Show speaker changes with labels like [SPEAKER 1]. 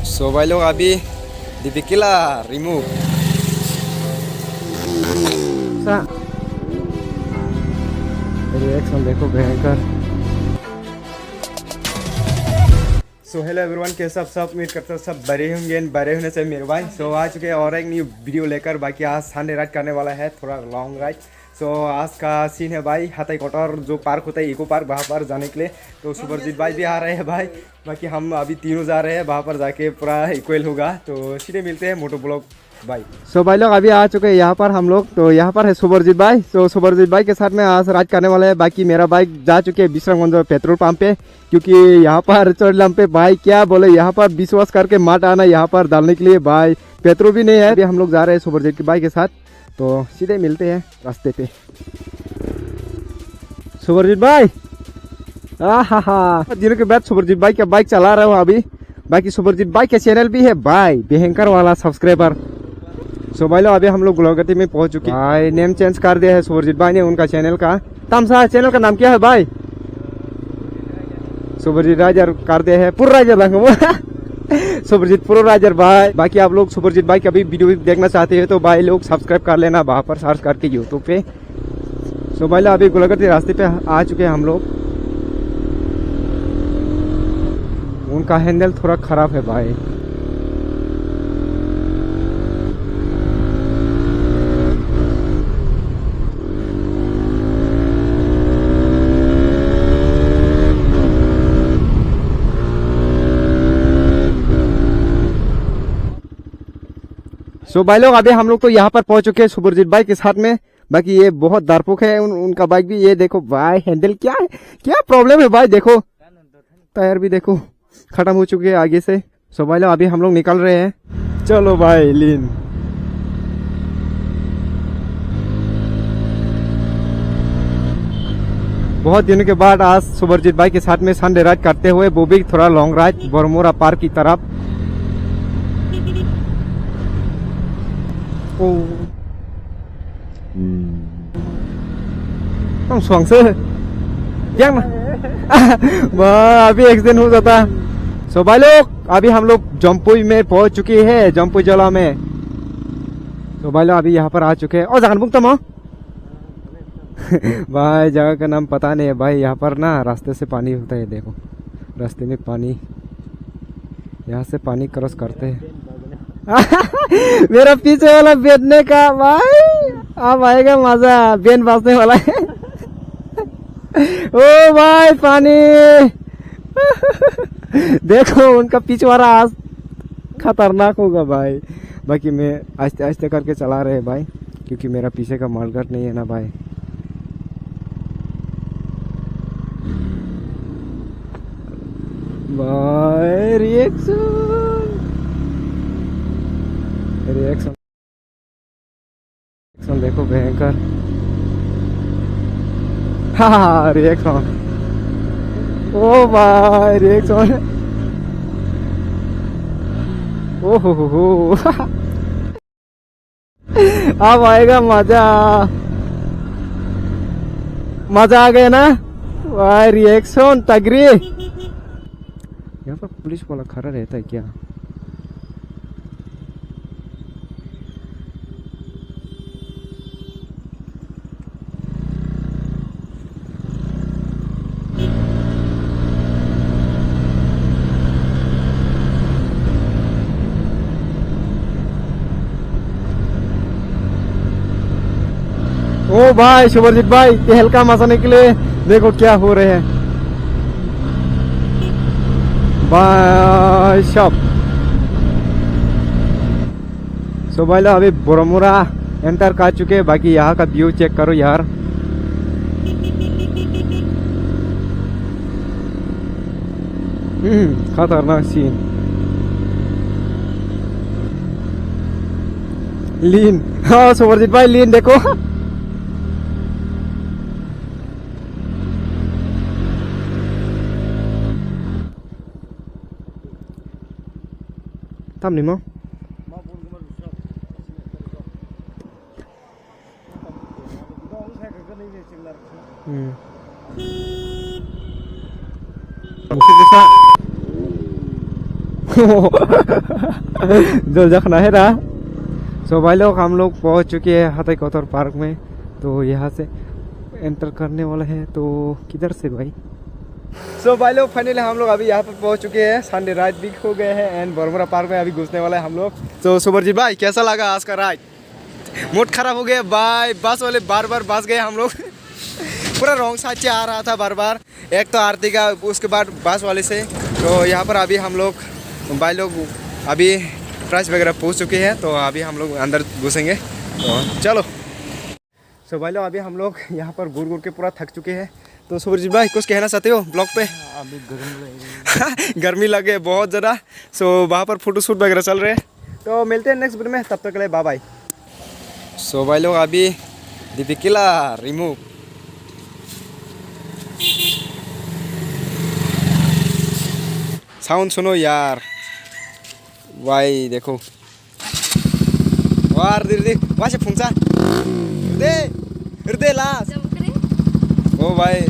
[SPEAKER 1] सो भाई लोग अभी दीपिकिला रिमूव रिएक्शन देखो भयंकर। सो हेलो एवरीवन, कैसे सब उम्मीद करते हो सब बड़े होंगे। बड़े होने से मेरे भाई सो आ चुके हैं और एक न्यू वीडियो लेकर। बाकी आज संडे राइड करने वाला है, थोड़ा लॉन्ग राइड। सो आज का सीन है भाई हाथाई कोटर जो पार्क होता है इको पार्क, वहाँ पर जाने के लिए। तो सुपरजीत भाई भी आ रहे हैं भाई। बाकी हम अभी तीनों जा रहे हैं, वहाँ पर जाके पूरा इक्वल होगा। तो सीधे मिलते हैं मोटो ब्लॉग भाई। सो भाई लोग अभी आ चुके हैं यहाँ पर हम लोग। तो यहाँ पर है सुपरजीत भाई। तो सुपरजीत भाई के साथ में आज राइड करने वाले हैं। बाकी मेरा बाइक जा चुके हैं विश्रामगंज पेट्रोल पंप पे, क्योंकि यहाँ पर चढ़ पे भाई क्या बोले, यहाँ पर विश्वास करके मत आना यहाँ पर डालने के लिए भाई, पेट्रोल भी नहीं है। अभी हम लोग जा रहे हैं सुपरजीत की बाइक के साथ। तो सीधे मिलते हैं रास्ते पे। सुपरजीत भाई दिनों के बाद सुपरजीत भाई का बाइक चला रहा हूँ अभी। बाकी सुपरजीत भाई का चैनल भी है भाई, भयंकर वाला सब्सक्राइबर। सो भाई लोग अभी हम लोग गुलागती में पहुंच चुके हैं भाई। नेम चेंज कर दिया है सुपरजीत भाई ने उनका चैनल का। तमसा चैनल का नाम क्या है भाई? सुपरजीत राजर कर दिया है, पूरा राजर सुपरजीत प्रो राजर भाई। बाकी आप लोग सुपरजीत भाई का भी वीडियो देखना चाहते हैं तो भाई लोग सब्सक्राइब कर लेना वहां पर सर्च करके यूट्यूब पे। सो भाई लोग अभी गुलागती रास्ते पे आ चुके हैं हम लोग। उनका हैंडल थोड़ा खराब है भाई। सो भाई लोग अभी हम लोग तो यहाँ पर पहुंच चुके हैं सुपरजीत भाई के साथ में। बाकी ये बहुत दारपुक है उनका बाइक भी। ये देखो भाई हैंडल क्या है, क्या प्रॉब्लम है भाई। देखो टायर भी देखो खत्म हो चुके हैं आगे से। सो भाई लोग अभी हम लोग निकल रहे हैं। चलो भाई लीन। बहुत दिनों के बाद आज सुपरजीत भाई के साथ में संडे राइड करते हुए, वो भी थोड़ा लॉन्ग राइड बरमोरा पार्क की तरफ। अभी एक्सीडेंट हो जाता। सो भाई लोग अभी हम लोग जम्पुई में पहुंच चुके हैं, जम्पुई जिला में। तो भाई लोग अभी यहाँ पर आ चुके हैं। और जान बुक तम भाई जगह का नाम पता नहीं है भाई। यहाँ पर ना रास्ते से पानी होता है, देखो रास्ते में पानी, यहाँ से पानी क्रॉस करते हैं। मेरा पीछे वाला बैठने का भाई अब आएगा मजा, बेन बाजने वाला है। ओ भाई पानी देखो उनका पीछे वाला आज खतरनाक होगा भाई। बाकी मैं आस्ते आस्ते करके चला रहे भाई, क्योंकि मेरा पीछे का मालगाट नहीं है ना भाई। भाई रिएक्शन देखो भयंकर। हाँ रिएक्शन, ओ भाई रिएक्शन, ओ हो अब आएगा मजा, मजा आ गया ना भाई। रिएक्शन तगड़ी। यहाँ पर पुलिस वाला खड़ा रहता है क्या? ओ भाई सुपरजीत भाई हल्का मचाने के लिए देखो क्या हो रहे हैं भाई सब। सो भाई लोग अभी बरमोरा एंटर कर चुके हैं। बाकी यहाँ का व्यू चेक करो यार, खतरनाक सीन। लीन, हाँ सुपरजीत भाई लीन देखो। Tam nih mau? Mungkin bisa जो जखना है ना। सो भाई लोग हम लोग पहुंच चुके हैं हाथी कोतर पार्क में। तो यहाँ से एंटर करने वाला है। तो किधर से भाई? सो भाई लोग फाइनली हम लोग अभी यहाँ पर पहुंच चुके हैं। संडे राइड भी हो गए हैं एंड बरमुरा पार्क में अभी घुसने वाला है हम लोग। तो सुबरजीत भाई कैसा लगा आज का राइड? मूड खराब हो गया भाई, बस वाले बार बार बस गए हम लोग। पूरा रॉन्ग साइड से आ रहा था बार बार, एक तो आरती का उसके बाद बस वाले से। तो यहाँ पर अभी हम लोग भाई लोग अभी प्राइस वगैरह पूछ चुके हैं। तो अभी हम लोग अंदर घुसेंगे। तो चलो। सो भाई लोग अभी हम लोग यहाँ पर घूर घूर के पूरा थक चुके हैं। तो सुबरजीत भाई कुछ कहना चाहते हो ब्लॉग पे? अभी गर्मी लगे बहुत ज़्यादा। सो वहाँ पर फोटो शूट वगैरह चल रहे हैं। तो मिलते हैं नेक्स्ट वीडियो में, तब तक के लिए बाय बाय। सो भाई लोग अभी दीपिकिला रिमूव साउंड सुनो यार भाई, देखो वार दे वहाँ से फुंसा दे हृदय लाश ओ भाई।